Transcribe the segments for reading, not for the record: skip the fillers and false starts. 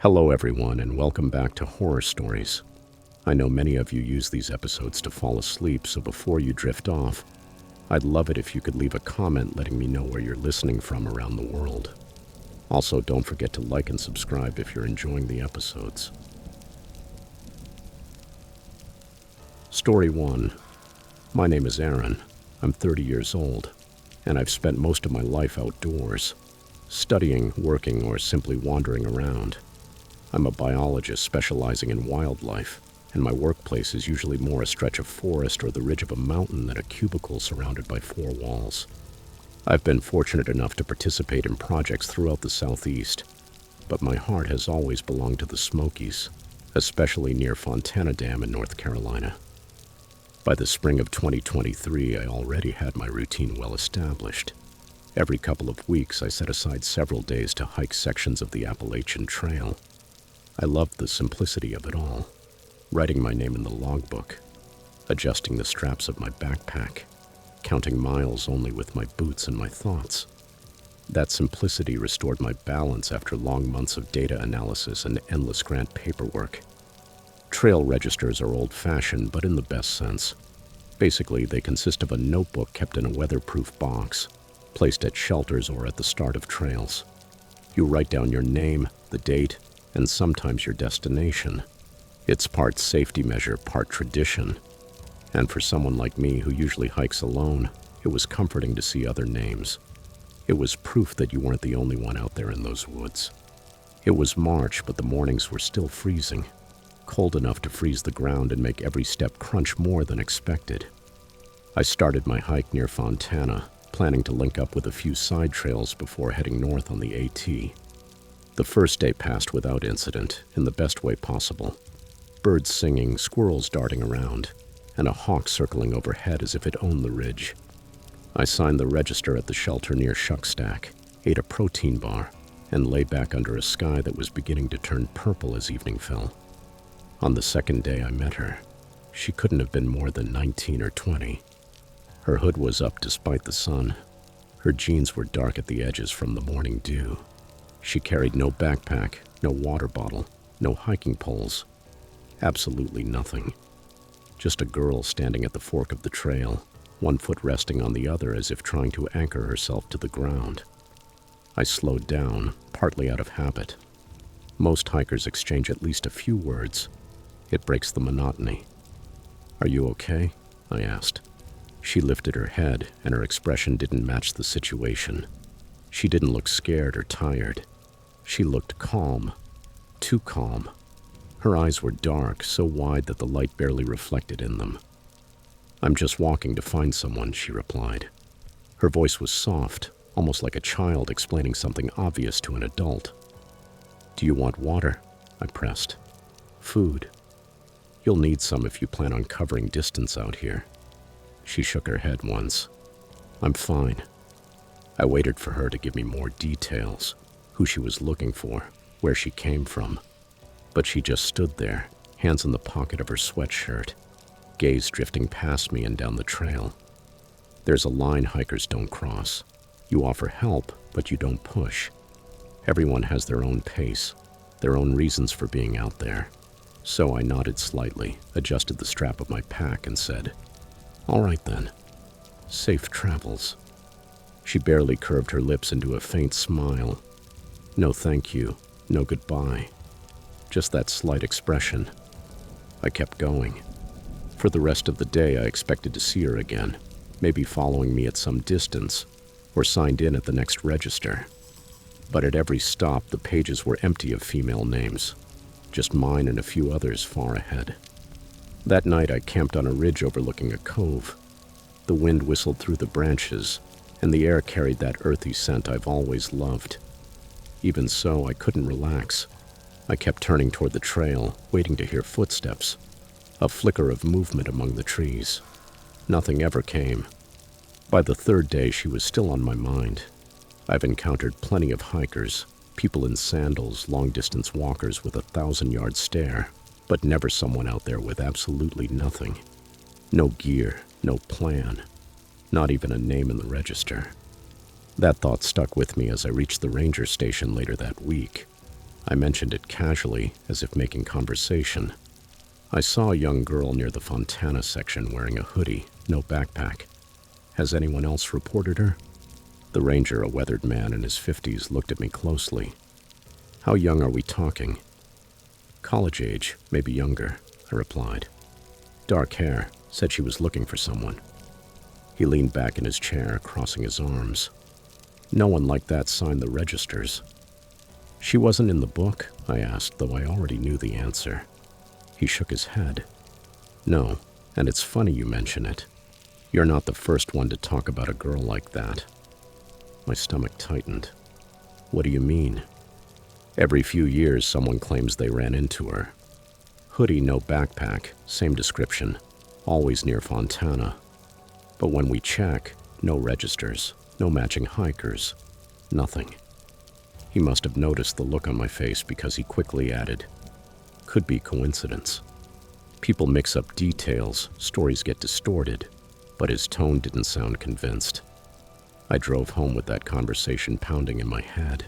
Hello, everyone, and welcome back to Horror Stories. I know many of you use these episodes to fall asleep, so before you drift off, I'd love it if you could leave a comment letting me know where you're listening from around the world. Also, don't forget to like and subscribe if you're enjoying the episodes. Story 1. My name is Aaron. I'm 30 years old, and I've spent most of my life outdoors, studying, working, or simply wandering around. I'm a biologist specializing in wildlife, and my workplace is usually more a stretch of forest or the ridge of a mountain than a cubicle surrounded by four walls. I've been fortunate enough to participate in projects throughout the Southeast, but my heart has always belonged to the Smokies, especially near Fontana Dam in North Carolina. By the spring of 2023, I already had my routine well established. Every couple of weeks, I set aside several days to hike sections of the Appalachian Trail. I loved the simplicity of it all, writing my name in the logbook, adjusting the straps of my backpack, counting miles only with my boots and my thoughts. That simplicity restored my balance after long months of data analysis and endless grant paperwork. Trail registers are old-fashioned, but in the best sense. Basically, they consist of a notebook kept in a weatherproof box, placed at shelters or at the start of trails. You write down your name, the date, and sometimes your destination. It's part safety measure, part tradition. And for someone like me who usually hikes alone, it was comforting to see other names. It was proof that you weren't the only one out there in those woods. It was March, but the mornings were still freezing, cold enough to freeze the ground and make every step crunch more than expected. I started my hike near Fontana, planning to link up with a few side trails before heading north on the AT. The first day passed without incident, in the best way possible. Birds singing, squirrels darting around, and a hawk circling overhead as if it owned the ridge. I signed the register at the shelter near Shuckstack, ate a protein bar, and lay back under a sky that was beginning to turn purple as evening fell. On the second day I met her. She couldn't have been more than 19 or 20. Her hood was up despite the sun. Her jeans were dark at the edges from the morning dew. She carried no backpack, no water bottle, no hiking poles. Absolutely nothing. Just a girl standing at the fork of the trail, one foot resting on the other as if trying to anchor herself to the ground. I slowed down, partly out of habit. Most hikers exchange at least a few words. It breaks the monotony. "Are you okay?" I asked. She lifted her head, and her expression didn't match the situation. She didn't look scared or tired. She looked calm, too calm. Her eyes were dark, so wide that the light barely reflected in them. "I'm just walking to find someone," she replied. Her voice was soft, almost like a child explaining something obvious to an adult. "Do you want water?" I pressed. "Food. You'll need some if you plan on covering distance out here." She shook her head once. "I'm fine." I waited for her to give me more details, who she was looking for, where she came from. But she just stood there, hands in the pocket of her sweatshirt, gaze drifting past me and down the trail. There's a line hikers don't cross. You offer help, but you don't push. Everyone has their own pace, their own reasons for being out there. So I nodded slightly, adjusted the strap of my pack, and said, "All right then. Safe travels." She barely curved her lips into a faint smile. No thank you, no goodbye. Just that slight expression. I kept going. For the rest of the day, I expected to see her again, maybe following me at some distance, or signed in at the next register. But at every stop, the pages were empty of female names, just mine and a few others far ahead. That night, I camped on a ridge overlooking a cove. The wind whistled through the branches, and the air carried that earthy scent I've always loved. Even so, I couldn't relax. I kept turning toward the trail, waiting to hear footsteps, a flicker of movement among the trees. Nothing ever came. By the third day, she was still on my mind. I've encountered plenty of hikers, people in sandals, long-distance walkers with a 1,000-yard stare, but never someone out there with absolutely nothing. No gear, no plan, not even a name in the register. That thought stuck with me as I reached the ranger station later that week. I mentioned it casually, as if making conversation. I saw a young girl near the Fontana section wearing a hoodie, no backpack. Has anyone else reported her? The ranger, a weathered man in his 50s, looked at me closely. How young are we talking? College age, maybe younger, I replied. Dark hair, said she was looking for someone. He leaned back in his chair, crossing his arms. No one like that signed the registers. She wasn't in the book? I asked, though I already knew the answer. He shook his head. No, and it's funny you mention it. You're not the first one to talk about a girl like that. My stomach tightened. What do you mean? Every few years, someone claims they ran into her. Hoodie, no backpack, same description, always near Fontana. But when we check, no registers, no matching hikers, nothing. He must have noticed the look on my face because he quickly added, could be coincidence. People mix up details, stories get distorted, but his tone didn't sound convinced. I drove home with that conversation pounding in my head.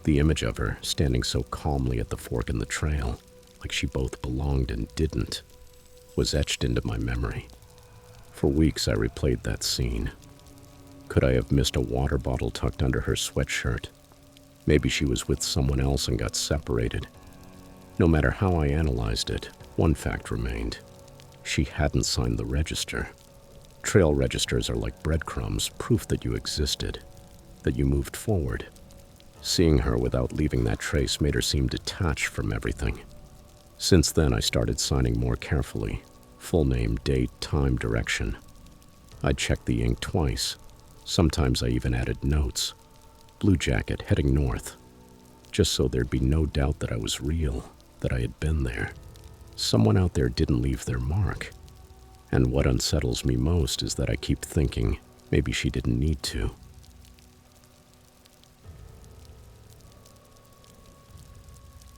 The image of her, standing so calmly at the fork in the trail, like she both belonged and didn't, was etched into my memory. For weeks I replayed that scene. Could I have missed a water bottle tucked under her sweatshirt? Maybe she was with someone else and got separated. No matter how I analyzed it, one fact remained. She hadn't signed the register. Trail registers are like breadcrumbs, proof that you existed, that you moved forward. Seeing her without leaving that trace made her seem detached from everything. Since then, I started signing more carefully. Full name, date, time, direction. I'd checked the ink twice. Sometimes I even added notes. Blue jacket, heading north. Just so there'd be no doubt that I was real, that I had been there. Someone out there didn't leave their mark. And what unsettles me most is that I keep thinking maybe she didn't need to.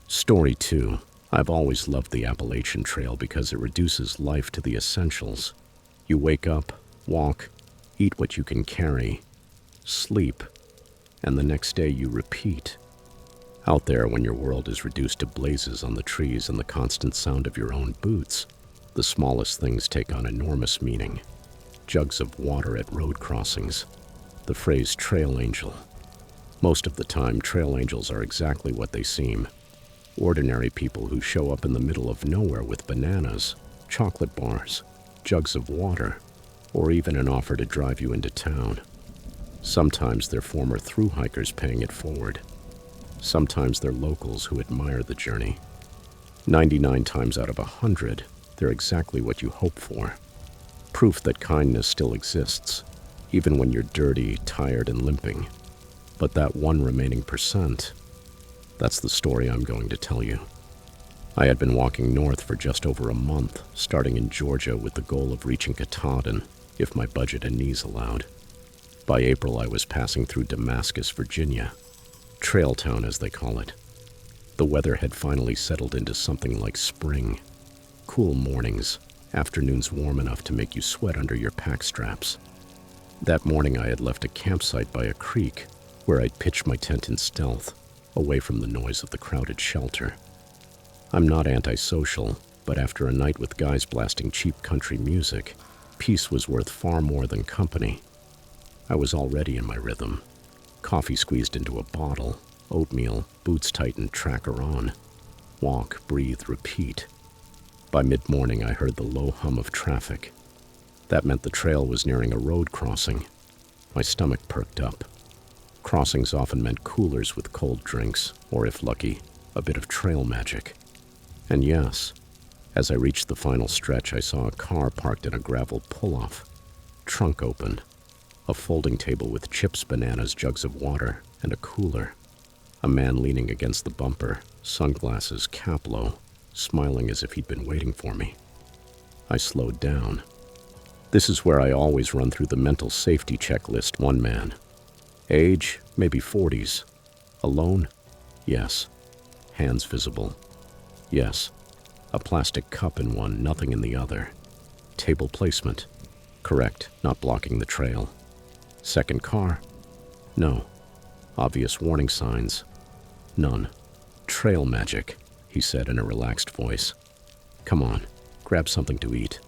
Story 2. I've always loved the Appalachian Trail because it reduces life to the essentials. You wake up, walk, eat what you can carry, sleep, and the next day you repeat. Out there, when your world is reduced to blazes on the trees and the constant sound of your own boots, the smallest things take on enormous meaning. Jugs of water at road crossings. The phrase trail angel. Most of the time, trail angels are exactly what they seem. Ordinary people who show up in the middle of nowhere with bananas, chocolate bars, jugs of water, or even an offer to drive you into town. Sometimes they're former thru hikers paying it forward. Sometimes they're locals who admire the journey. 99 times out of 100, they're exactly what you hope for. Proof that kindness still exists, even when you're dirty, tired, and limping. But that one remaining percent, that's the story I'm going to tell you. I had been walking north for just over a month, starting in Georgia with the goal of reaching Katahdin, if my budget and knees allowed. By April, I was passing through Damascus, Virginia, Trail Town as they call it. The weather had finally settled into something like spring. Cool mornings, afternoons warm enough to make you sweat under your pack straps. That morning I had left a campsite by a creek where I'd pitched my tent in stealth, away from the noise of the crowded shelter. I'm not antisocial, but after a night with guys blasting cheap country music, peace was worth far more than company. I was already in my rhythm. Coffee squeezed into a bottle, oatmeal, boots tightened, tracker on. Walk, breathe, repeat. By mid-morning, I heard the low hum of traffic. That meant the trail was nearing a road crossing. My stomach perked up. Crossings often meant coolers with cold drinks, or if lucky, a bit of trail magic. And yes, as I reached the final stretch, I saw a car parked in a gravel pull-off. Trunk open. A folding table with chips, bananas, jugs of water, and a cooler. A man leaning against the bumper, sunglasses, cap low, smiling as if he'd been waiting for me. I slowed down. This is where I always run through the mental safety checklist. One man. Age, maybe 40s. Alone? Yes. Hands visible? Yes. A plastic cup in one, nothing in the other. Table placement? Correct, not blocking the trail. Second car? No. Obvious warning signs? None. trail magic," he said in a relaxed voice. "Come on, grab something to eat."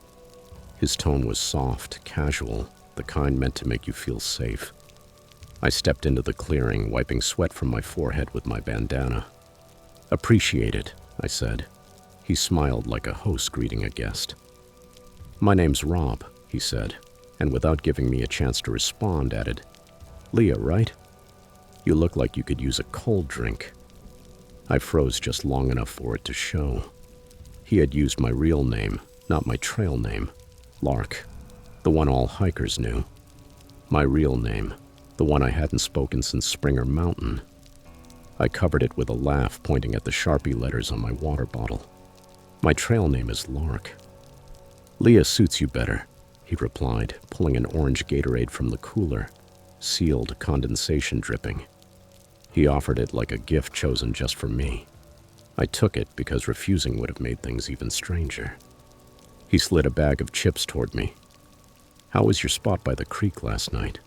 His tone was soft, casual, the kind meant to make you feel safe. I stepped into the clearing, wiping sweat from my forehead with my bandana. "Appreciate it," I said. He smiled like a host greeting a guest. "My name's Rob," he said, and without giving me a chance to respond, added, "Leah, right? You look like you could use a cold drink." I froze just long enough for it to show. He had used my real name, not my trail name, Lark, the one all hikers knew. My real name, the one I hadn't spoken since Springer Mountain. I covered it with a laugh, pointing at the Sharpie letters on my water bottle. "My trail name is Lark." "Leah suits you better," he replied, pulling an orange Gatorade from the cooler, sealed, condensation dripping. He offered it like a gift chosen just for me. I took it because refusing would have made things even stranger. He slid a bag of chips toward me. "How was your spot by the creek last night?"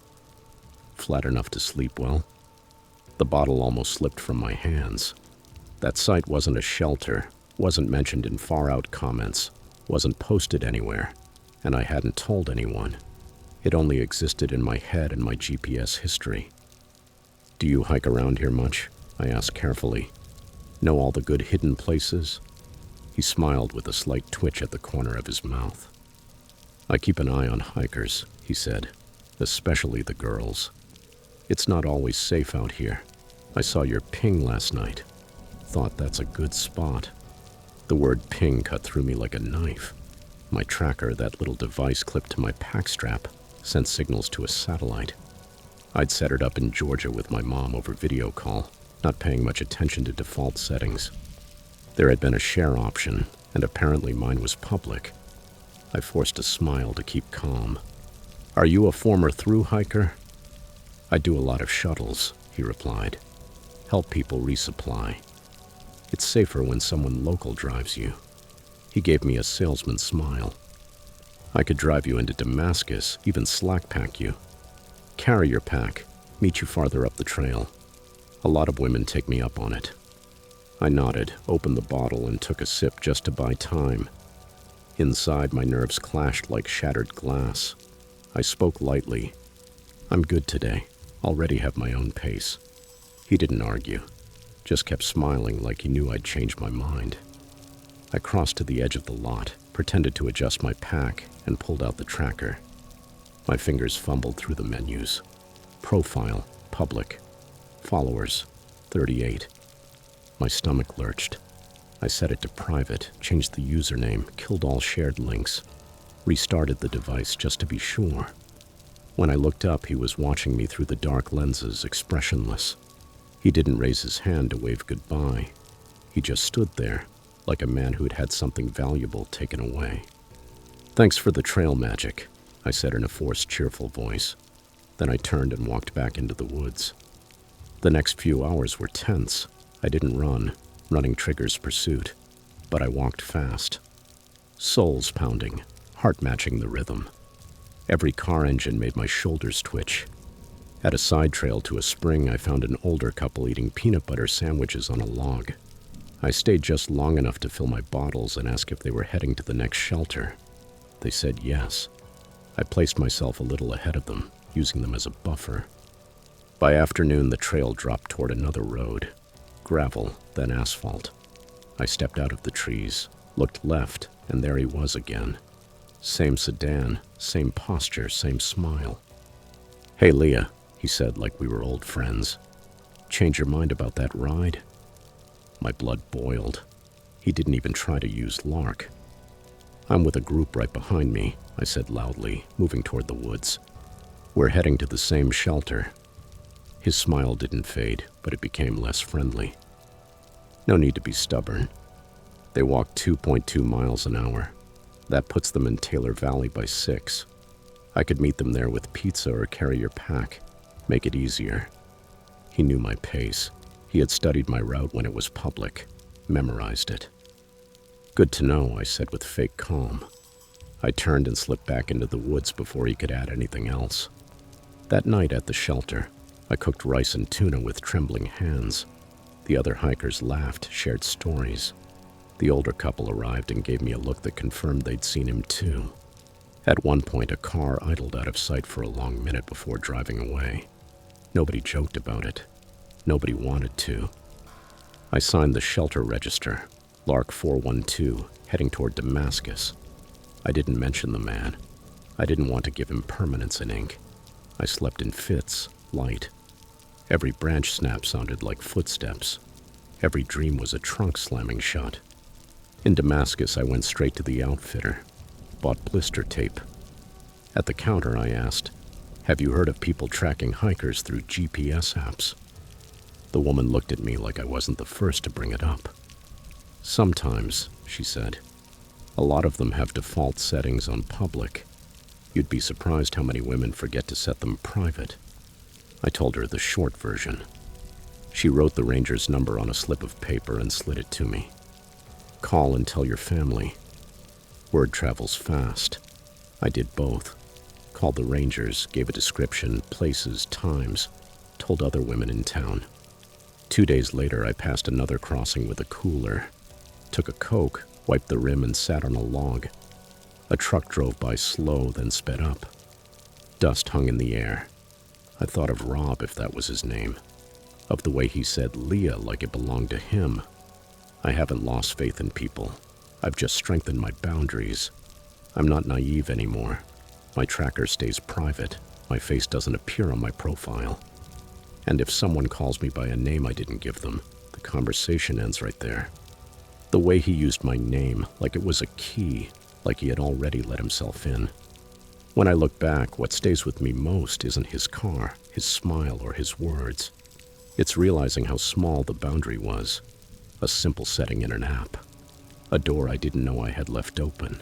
"Flat enough to sleep well." The bottle almost slipped from my hands. That site wasn't a shelter, wasn't mentioned in far-out comments, wasn't posted anywhere, and I hadn't told anyone. It only existed in my head and my GPS history. "Do you hike around here much?" I asked carefully. "Know all the good hidden places?" He smiled with a slight twitch at the corner of his mouth. "I keep an eye on hikers," he said, "especially the girls. It's not always safe out here. I saw your ping last night. Thought that's a good spot." The word ping cut through me like a knife. My tracker, that little device clipped to my pack strap, sent signals to a satellite. I'd set it up in Georgia with my mom over video call, not paying much attention to default settings. There had been a share option, and apparently mine was public. I forced a smile to keep calm. "Are you a former through hiker?" "I do a lot of shuttles," he replied. "Help people resupply. It's safer when someone local drives you." He gave me a salesman smile. "I could drive you into Damascus, even slack pack you. Carry your pack, meet you farther up the trail. A lot of women take me up on it." I nodded, opened the bottle, and took a sip just to buy time. Inside, my nerves clashed like shattered glass. I spoke lightly. "I'm good today. Already have my own pace." He didn't argue, just kept smiling like he knew I'd changed my mind. I crossed to the edge of the lot, pretended to adjust my pack, and pulled out the tracker. My fingers fumbled through the menus. Profile, public. Followers, 38. My stomach lurched. I set it to private, changed the username, killed all shared links, restarted the device just to be sure. When I looked up, he was watching me through the dark lenses, expressionless. He didn't raise his hand to wave goodbye. He just stood there, like a man who'd had something valuable taken away. "Thanks for the trail magic," I said in a forced, cheerful voice. Then I turned and walked back into the woods. The next few hours were tense. I didn't run, running triggers pursuit, but I walked fast. Soles pounding, heart matching the rhythm. Every car engine made my shoulders twitch. At a side trail to a spring, I found an older couple eating peanut butter sandwiches on a log. I stayed just long enough to fill my bottles and ask if they were heading to the next shelter. They said yes. I placed myself a little ahead of them, using them as a buffer. By afternoon, the trail dropped toward another road. Gravel, then asphalt. I stepped out of the trees, looked left, and there he was again. Same sedan, same posture, same smile. "Hey, Leah," he said like we were old friends. "Change your mind about that ride?" My blood boiled. He didn't even try to use Lark. "I'm with a group right behind me," I said loudly, moving toward the woods. "We're heading to the same shelter." His smile didn't fade, but it became less friendly. "No need to be stubborn." They walked 2.2 miles an hour. That puts them in Taylor Valley by 6. I could meet them there with pizza or carry your pack, make it easier. He knew my pace. He had studied my route when it was public, memorized it. "Good to know," I said with fake calm. I turned and slipped back into the woods before he could add anything else. That night at the shelter, I cooked rice and tuna with trembling hands. The other hikers laughed, shared stories. The older couple arrived and gave me a look that confirmed they'd seen him too. At one point, a car idled out of sight for a long minute before driving away. Nobody joked about it. Nobody wanted to. I signed the shelter register, Lark 412, heading toward Damascus. I didn't mention the man. I didn't want to give him permanence in ink. I slept in fits, light. Every branch snap sounded like footsteps. Every dream was a trunk slamming shut. In Damascus, I went straight to the outfitter, bought blister tape. At the counter, I asked, "Have you heard of people tracking hikers through GPS apps?" The woman looked at me like I wasn't the first to bring it up. "Sometimes," she said. "A lot of them have default settings on public. You'd be surprised how many women forget to set them private." I told her the short version. She wrote the ranger's number on a slip of paper and slid it to me. "Call and tell your family." Word travels fast. I did both. Called the rangers, gave a description, places, times, told other women in town. 2 days later, I passed another crossing with a cooler. Took a Coke, wiped the rim, and sat on a log. A truck drove by slow, then sped up. Dust hung in the air. I thought of Rob, if that was his name. Of the way he said Leah like it belonged to him. I haven't lost faith in people. I've just strengthened my boundaries. I'm not naive anymore. My tracker stays private. My face doesn't appear on my profile. And if someone calls me by a name I didn't give them, the conversation ends right there. The way he used my name, like it was a key, like he had already let himself in. When I look back, what stays with me most isn't his car, his smile, or his words. It's realizing how small the boundary was. A simple setting in an app. A door I didn't know I had left open.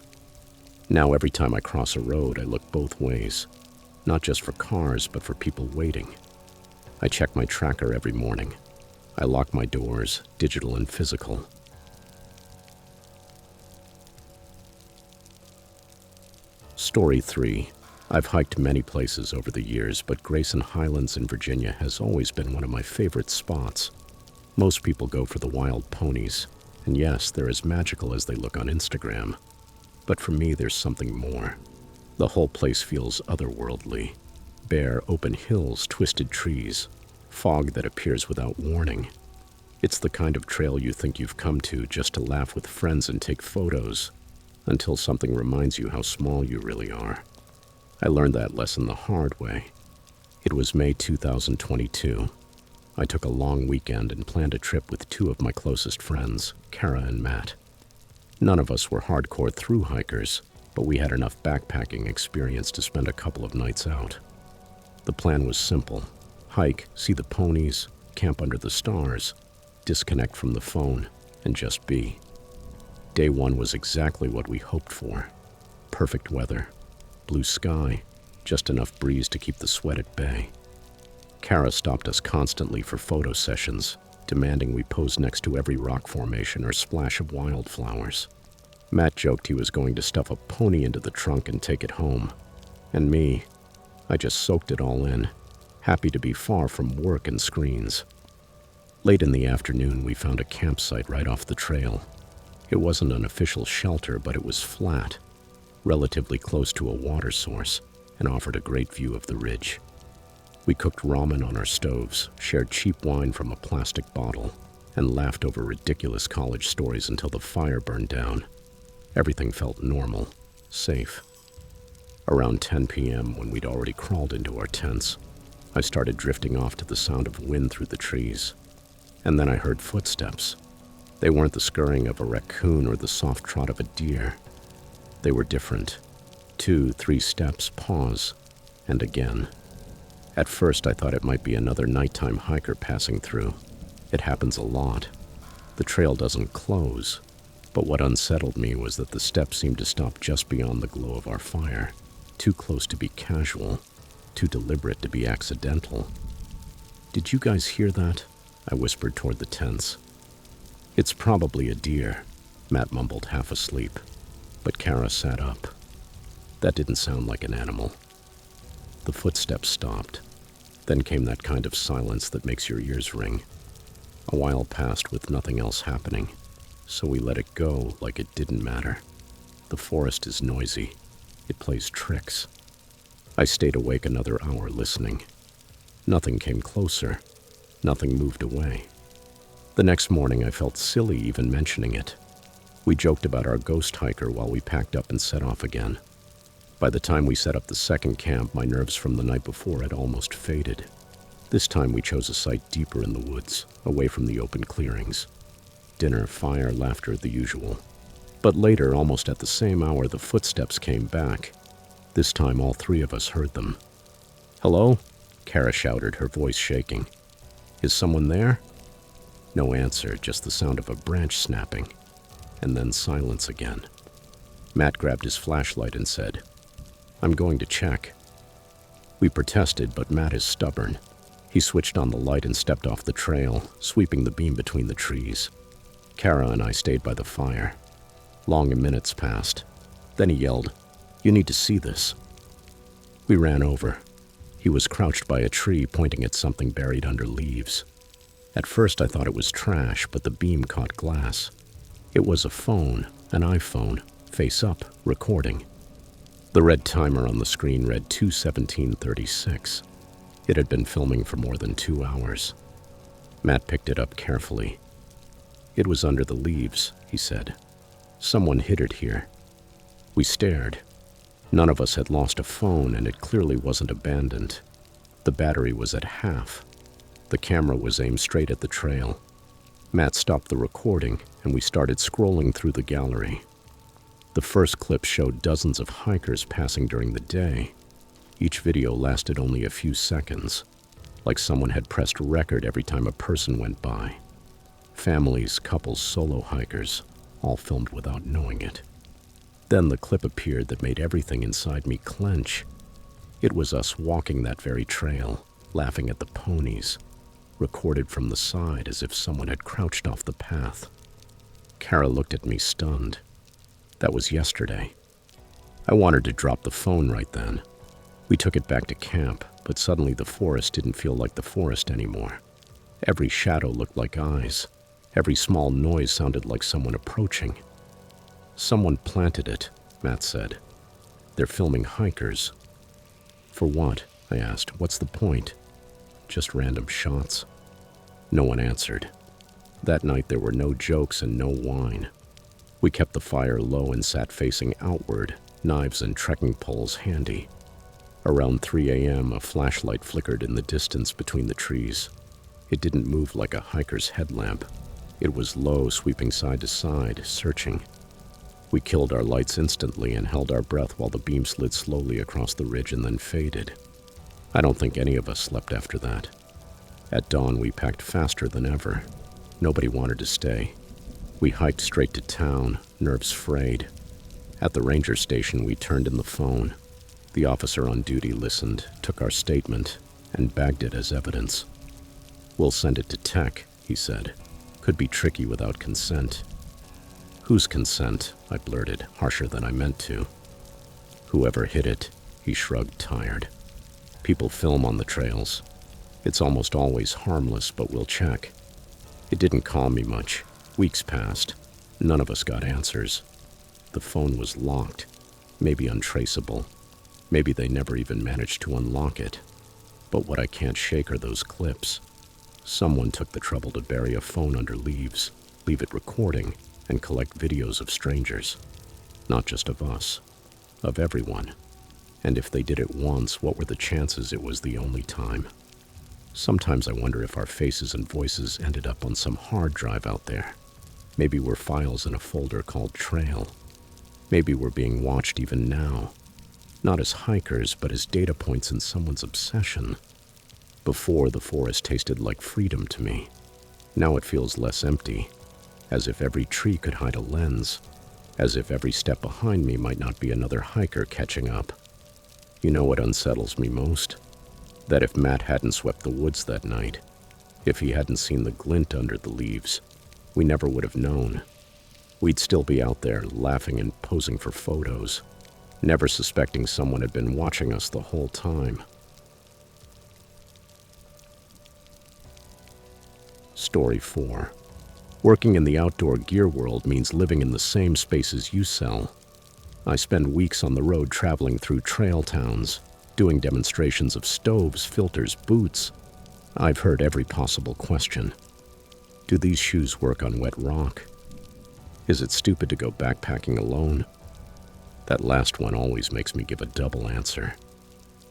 Now every time I cross a road, I look both ways. Not just for cars, but for people waiting. I check my tracker every morning. I lock my doors, digital and physical. Story 3. I've hiked many places over the years, but Grayson Highlands in Virginia has always been one of my favorite spots. Most people go for the wild ponies, and yes, they're as magical as they look on Instagram. But for me, there's something more. The whole place feels otherworldly. Bare, open hills, twisted trees, fog that appears without warning. It's the kind of trail you think you've come to just to laugh with friends and take photos, until something reminds you how small you really are. I learned that lesson the hard way. It was May 2022. I took a long weekend and planned a trip with 2 of my closest friends, Kara and Matt. None of us were hardcore thru hikers, but we had enough backpacking experience to spend a couple of nights out. The plan was simple. Hike, see the ponies, camp under the stars, disconnect from the phone, and just be. Day 1 was exactly what we hoped for. Perfect weather, blue sky, just enough breeze to keep the sweat at bay. Kara stopped us constantly for photo sessions, demanding we pose next to every rock formation or splash of wildflowers. Matt joked he was going to stuff a pony into the trunk and take it home. And me, I just soaked it all in, happy to be far from work and screens. Late in the afternoon, we found a campsite right off the trail. It wasn't an official shelter, but it was flat, relatively close to a water source, and offered a great view of the ridge. We cooked ramen on our stoves, shared cheap wine from a plastic bottle, and laughed over ridiculous college stories until the fire burned down. Everything felt normal, safe. Around 10 p.m., when we'd already crawled into our tents, I started drifting off to the sound of wind through the trees. And then I heard footsteps. They weren't the scurrying of a raccoon or the soft trot of a deer. They were different. 2, 3 steps, pause, and again. At first, I thought it might be another nighttime hiker passing through. It happens a lot. The trail doesn't close, but what unsettled me was that the steps seemed to stop just beyond the glow of our fire, too close to be casual, too deliberate to be accidental. "Did you guys hear that?" I whispered toward the tents. "It's probably a deer," Matt mumbled, half asleep, but Kara sat up. "That didn't sound like an animal." The footsteps stopped. Then came that kind of silence that makes your ears ring. A while passed with nothing else happening, so we let it go like it didn't matter. The forest is noisy. It plays tricks. I stayed awake another hour listening. Nothing came closer. Nothing moved away. The next morning, I felt silly even mentioning it. We joked about our ghost hiker while we packed up and set off again. By the time we set up the second camp, my nerves from the night before had almost faded. This time we chose a site deeper in the woods, away from the open clearings. Dinner, fire, laughter, the usual. But later, almost at the same hour, the footsteps came back. This time all three of us heard them. "Hello?" Kara shouted, her voice shaking. "Is someone there?" No answer, just the sound of a branch snapping. And then silence again. Matt grabbed his flashlight and said, "I'm going to check." We protested, but Matt is stubborn. He switched on the light and stepped off the trail, sweeping the beam between the trees. Kara and I stayed by the fire. Long minutes passed. Then he yelled, "You need to see this." We ran over. He was crouched by a tree, pointing at something buried under leaves. At first I thought it was trash, but the beam caught glass. It was a phone, an iPhone, face up, recording. The red timer on the screen read 2:17:36. It had been filming for more than 2 hours. Matt picked it up carefully. "It was under the leaves," he said. "Someone hid it here." We stared. None of us had lost a phone, and it clearly wasn't abandoned. The battery was at half. The camera was aimed straight at the trail. Matt stopped the recording, and we started scrolling through the gallery. The first clip showed dozens of hikers passing during the day. Each video lasted only a few seconds, like someone had pressed record every time a person went by. Families, couples, solo hikers, all filmed without knowing it. Then the clip appeared that made everything inside me clench. It was us walking that very trail, laughing at the ponies, recorded from the side as if someone had crouched off the path. Kara looked at me stunned. That was yesterday. I wanted to drop the phone right then. We took it back to camp, but suddenly the forest didn't feel like the forest anymore. Every shadow looked like eyes. Every small noise sounded like someone approaching. "Someone planted it," Matt said. "They're filming hikers." "For what?" I asked. "What's the point?" "Just random shots." No one answered. That night there were no jokes and no wine. We kept the fire low and sat facing outward, knives and trekking poles handy. Around 3 a.m., a flashlight flickered in the distance between the trees. It didn't move like a hiker's headlamp. It was low, sweeping side to side, searching. We killed our lights instantly and held our breath while the beam slid slowly across the ridge and then faded. I don't think any of us slept after that. At dawn, we packed faster than ever. Nobody wanted to stay. We hiked straight to town, nerves frayed. At the ranger station, we turned in the phone. The officer on duty listened, took our statement, and bagged it as evidence. "We'll send it to tech," he said. "Could be tricky without consent." "Whose consent?" I blurted, harsher than I meant to. "Whoever hit it," he shrugged, tired. "People film on the trails. It's almost always harmless, but we'll check." It didn't calm me much. Weeks passed. None of us got answers. The phone was locked, maybe untraceable. Maybe they never even managed to unlock it. But what I can't shake are those clips. Someone took the trouble to bury a phone under leaves, leave it recording, and collect videos of strangers. Not just of us, of everyone. And if they did it once, what were the chances it was the only time? Sometimes I wonder if our faces and voices ended up on some hard drive out there. Maybe we're files in a folder called Trail. Maybe we're being watched even now. Not as hikers, but as data points in someone's obsession. Before, the forest tasted like freedom to me. Now it feels less empty, as if every tree could hide a lens, as if every step behind me might not be another hiker catching up. You know what unsettles me most? That if Matt hadn't swept the woods that night, if he hadn't seen the glint under the leaves, we never would have known. We'd still be out there laughing and posing for photos, never suspecting someone had been watching us the whole time. Story 4. Working in the outdoor gear world means living in the same spaces you sell. I spend weeks on the road traveling through trail towns, doing demonstrations of stoves, filters, boots. I've heard every possible question. Do these shoes work on wet rock? Is it stupid to go backpacking alone? That last one always makes me give a double answer.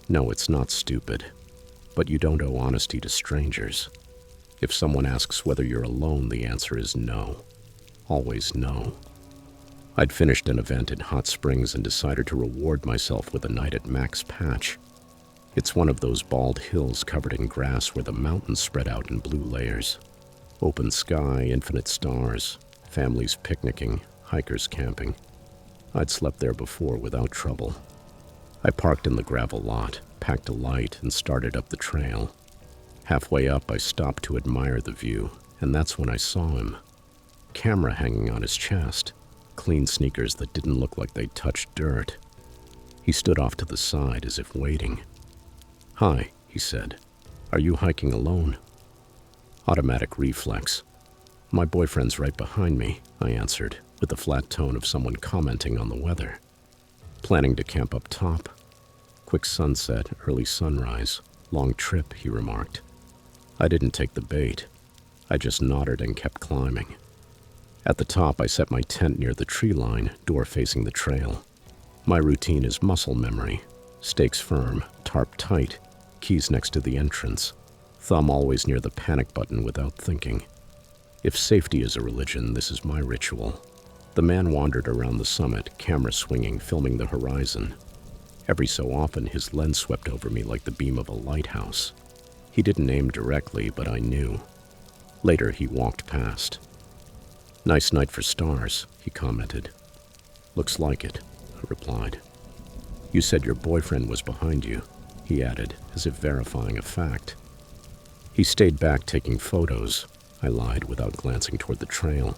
No, it's not stupid, but you don't owe honesty to strangers. If someone asks whether you're alone, the answer is no. Always no. I'd finished an event in Hot Springs and decided to reward myself with a night at Max Patch. It's one of those bald hills covered in grass where the mountains spread out in blue layers. Open sky, infinite stars, families picnicking, hikers camping. I'd slept there before without trouble. I parked in the gravel lot, packed a light, and started up the trail. Halfway up, I stopped to admire the view, and that's when I saw him. Camera hanging on his chest, clean sneakers that didn't look like they'd touched dirt. He stood off to the side as if waiting. "Hi," he said. "Are you hiking alone?" Automatic reflex. "My boyfriend's right behind me," I answered, with the flat tone of someone commenting on the weather. "Planning to camp up top?" "Quick sunset, early sunrise, long trip," he remarked. I didn't take the bait. I just nodded and kept climbing. At the top, I set my tent near the tree line, door facing the trail. My routine is muscle memory. Stakes firm, tarp tight, keys next to the entrance, thumb always near the panic button without thinking. If safety is a religion, this is my ritual. The man wandered around the summit, camera swinging, filming the horizon. Every so often, his lens swept over me like the beam of a lighthouse. He didn't aim directly, but I knew. Later, he walked past. "Nice night for stars," he commented. "Looks like it," I replied. "You said your boyfriend was behind you," he added, as if verifying a fact. "He stayed back taking photos," I lied without glancing toward the trail.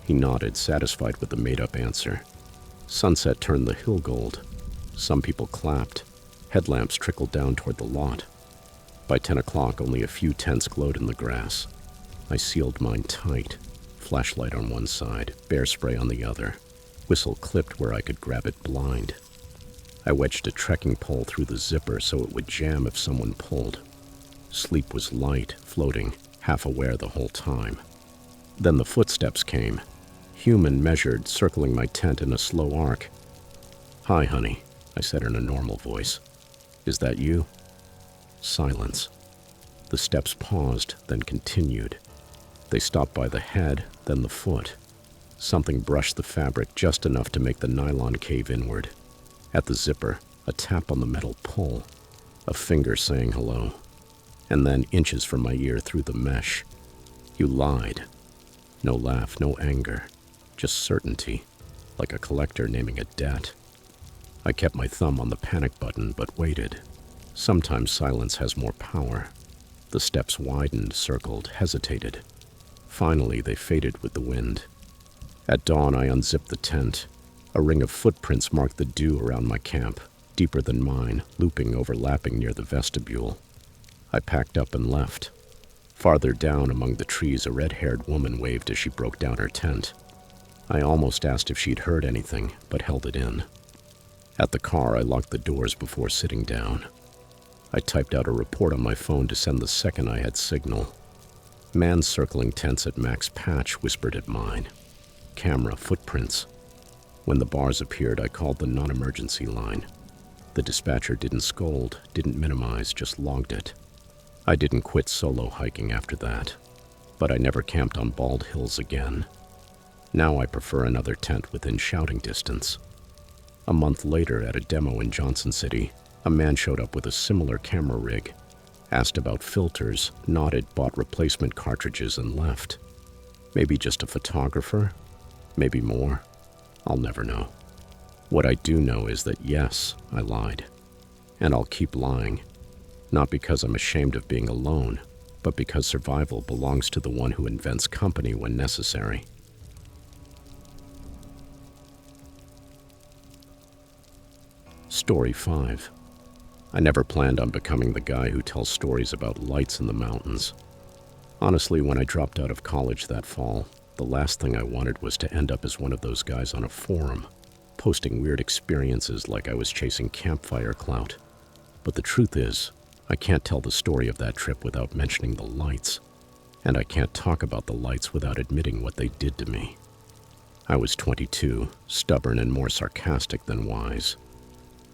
He nodded, satisfied with the made-up answer. Sunset turned the hill gold. Some people clapped. Headlamps trickled down toward the lot. By 10 o'clock, only a few tents glowed in the grass. I sealed mine tight. Flashlight on one side, bear spray on the other. Whistle clipped where I could grab it blind. I wedged a trekking pole through the zipper so it would jam if someone pulled. Sleep was light, floating, half aware the whole time. Then the footsteps came. Human measured, circling my tent in a slow arc. "Hi, honey," I said in a normal voice. "Is that you?" Silence. The steps paused, then continued. They stopped by the head, then the foot. Something brushed the fabric just enough to make the nylon cave inward. At the zipper, a tap on the metal pull. A finger saying hello. And then inches from my ear through the mesh. "You lied." No laugh, no anger. Just certainty, like a collector naming a debt. I kept my thumb on the panic button, but waited. Sometimes silence has more power. The steps widened, circled, hesitated. Finally, they faded with the wind. At dawn, I unzipped the tent. A ring of footprints marked the dew around my camp, deeper than mine, looping, overlapping near the vestibule. I packed up and left. Farther down among the trees, a red-haired woman waved as she broke down her tent. I almost asked if she'd heard anything, but held it in. At the car, I locked the doors before sitting down. I typed out a report on my phone to send the second I had signal. Man circling tents at Max Patch, whispered at mine. Camera, footprints. When the bars appeared, I called the non-emergency line. The dispatcher didn't scold, didn't minimize, just logged it. I didn't quit solo hiking after that, but I never camped on bald hills again. Now I prefer another tent within shouting distance. A month later, at a demo in Johnson City, a man showed up with a similar camera rig, asked about filters, nodded, bought replacement cartridges, and left. Maybe just a photographer? Maybe more? I'll never know. What I do know is that yes, I lied. And I'll keep lying. Not because I'm ashamed of being alone, but because survival belongs to the one who invents company when necessary. Story 5. I never planned on becoming the guy who tells stories about lights in the mountains. Honestly, when I dropped out of college that fall, the last thing I wanted was to end up as one of those guys on a forum, posting weird experiences like I was chasing campfire clout. But the truth is, I can't tell the story of that trip without mentioning the lights, and I can't talk about the lights without admitting what they did to me. I was 22, stubborn and more sarcastic than wise.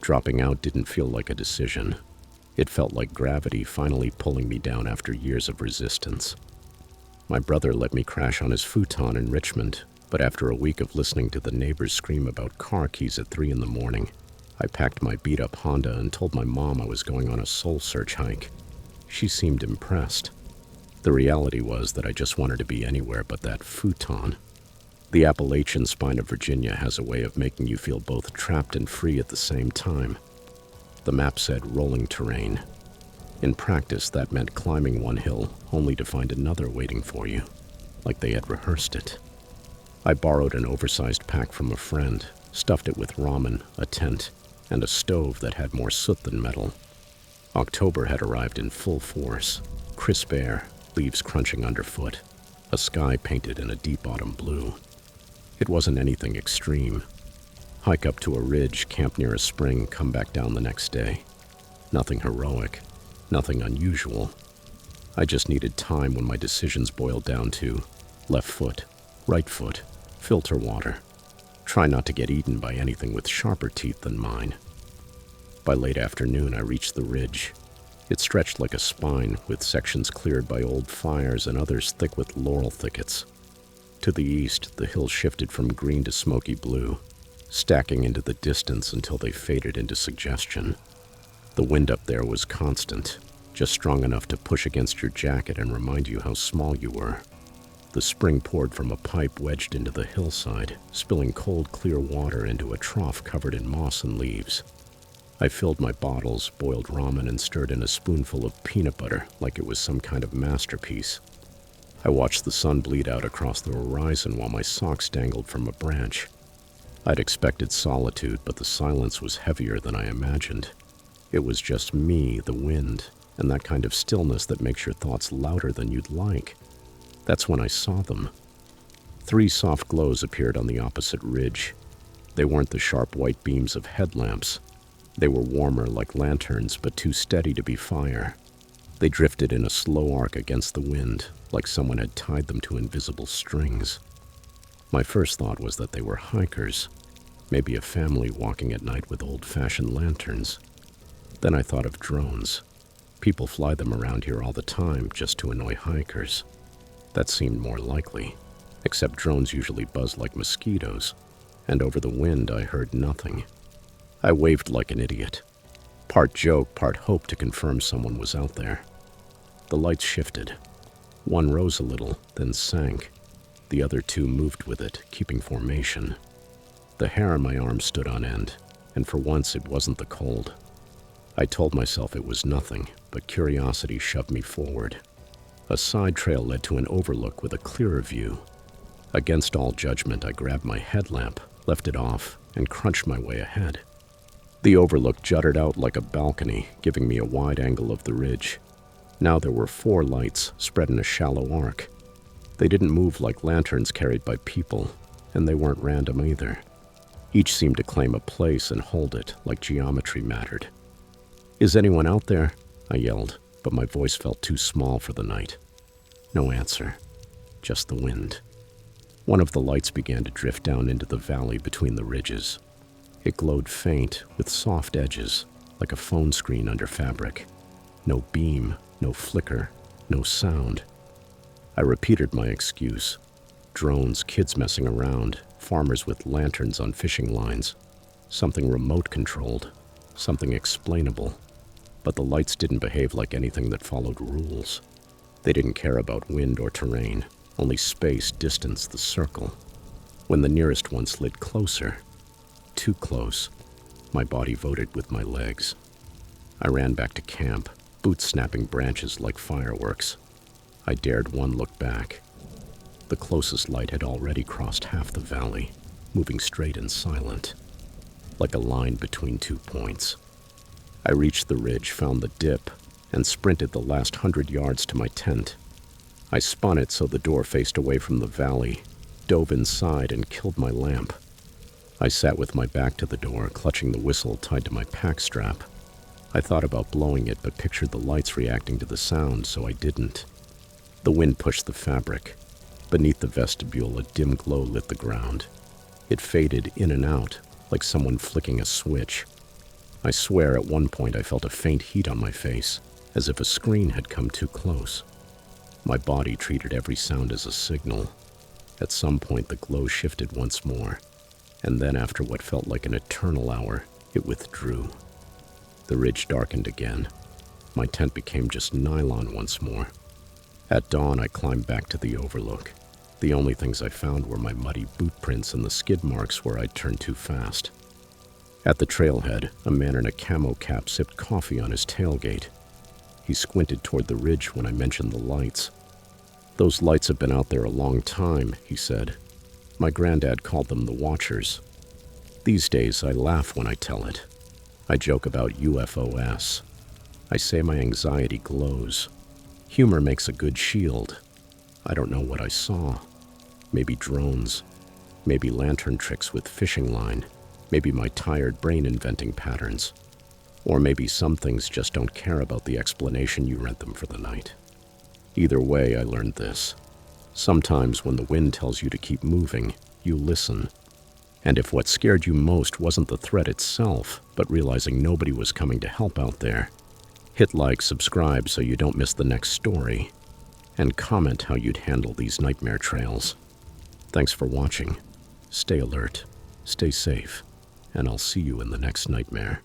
Dropping out didn't feel like a decision. It felt like gravity finally pulling me down after years of resistance. My brother let me crash on his futon in Richmond, but after a week of listening to the neighbors scream about car keys at 3 in the morning, I packed my beat-up Honda and told my mom I was going on a soul search hike. She seemed impressed. The reality was that I just wanted to be anywhere but that futon. The Appalachian spine of Virginia has a way of making you feel both trapped and free at the same time. The map said rolling terrain. In practice, that meant climbing one hill only to find another waiting for you, like they had rehearsed it. I borrowed an oversized pack from a friend, stuffed it with ramen, a tent, and a stove that had more soot than metal. October had arrived in full force. Crisp air, leaves crunching underfoot, a sky painted in a deep autumn blue. It wasn't anything extreme. Hike up to a ridge, camp near a spring, come back down the next day. Nothing heroic, nothing unusual. I just needed time when my decisions boiled down to left foot, right foot, filter water. Try not to get eaten by anything with sharper teeth than mine. By late afternoon, I reached the ridge. It stretched like a spine, with sections cleared by old fires and others thick with laurel thickets. To the east, the hills shifted from green to smoky blue, stacking into the distance until they faded into suggestion. The wind up there was constant, just strong enough to push against your jacket and remind you how small you were. The spring poured from a pipe wedged into the hillside, spilling cold, clear water into a trough covered in moss and leaves. I filled my bottles, boiled ramen, and stirred in a spoonful of peanut butter like it was some kind of masterpiece. I watched the sun bleed out across the horizon while my socks dangled from a branch. I'd expected solitude, but the silence was heavier than I imagined. It was just me, the wind, and that kind of stillness that makes your thoughts louder than you'd like. That's when I saw them. 3 soft glows appeared on the opposite ridge. They weren't the sharp white beams of headlamps. They were warmer like lanterns, but too steady to be fire. They drifted in a slow arc against the wind, like someone had tied them to invisible strings. My first thought was that they were hikers, maybe a family walking at night with old-fashioned lanterns. Then I thought of drones. People fly them around here all the time just to annoy hikers. That seemed more likely, except drones usually buzz like mosquitoes, and over the wind I heard nothing. I waved like an idiot, part joke, part hope to confirm someone was out there. The lights shifted. One rose a little, then sank. The other 2 moved with it, keeping formation. The hair on my arm stood on end, and for once it wasn't the cold. I told myself it was nothing, but curiosity shoved me forward. A side trail led to an overlook with a clearer view. Against all judgment, I grabbed my headlamp, left it off, and crunched my way ahead. The overlook jutted out like a balcony, giving me a wide angle of the ridge. Now there were 4 lights spread in a shallow arc. They didn't move like lanterns carried by people, and they weren't random either. Each seemed to claim a place and hold it like geometry mattered. "Is anyone out there?" I yelled, but my voice felt too small for the night. No answer, just the wind. One of the lights began to drift down into the valley between the ridges. It glowed faint, with soft edges, like a phone screen under fabric. No beam, no flicker, no sound. I repeated my excuse. Drones, kids messing around, farmers with lanterns on fishing lines. Something remote-controlled, something explainable. But the lights didn't behave like anything that followed rules. They didn't care about wind or terrain, only space, distance, the circle. When the nearest one slid closer, too close, my body voted with my legs. I ran back to camp, boots snapping branches like fireworks. I dared one look back. The closest light had already crossed half the valley, moving straight and silent, like a line between 2 points. I reached the ridge, found the dip, and sprinted the last 100 yards to my tent. I spun it so the door faced away from the valley, dove inside, and killed my lamp. I sat with my back to the door, clutching the whistle tied to my pack strap. I thought about blowing it, but pictured the lights reacting to the sound, so I didn't. The wind pushed the fabric. Beneath the vestibule, a dim glow lit the ground. It faded in and out, like someone flicking a switch. I swear at one point I felt a faint heat on my face, as if a screen had come too close. My body treated every sound as a signal. At some point, the glow shifted once more, and then after what felt like an eternal hour, it withdrew. The ridge darkened again. My tent became just nylon once more. At dawn, I climbed back to the overlook. The only things I found were my muddy boot prints and the skid marks where I'd turned too fast. At the trailhead, a man in a camo cap sipped coffee on his tailgate. He squinted toward the ridge when I mentioned the lights. "Those lights have been out there a long time," he said. "My granddad called them the Watchers." These days, I laugh when I tell it. I joke about UFOs. I say my anxiety glows. Humor makes a good shield. I don't know what I saw. Maybe drones. Maybe lantern tricks with fishing line. Maybe my tired brain inventing patterns. Or maybe some things just don't care about the explanation you rent them for the night. Either way, I learned this. Sometimes when the wind tells you to keep moving, you listen. And if what scared you most wasn't the threat itself, but realizing nobody was coming to help out there, hit like, subscribe so you don't miss the next story, and comment how you'd handle these nightmare trails. Thanks for watching. Stay alert, stay safe, and I'll see you in the next nightmare.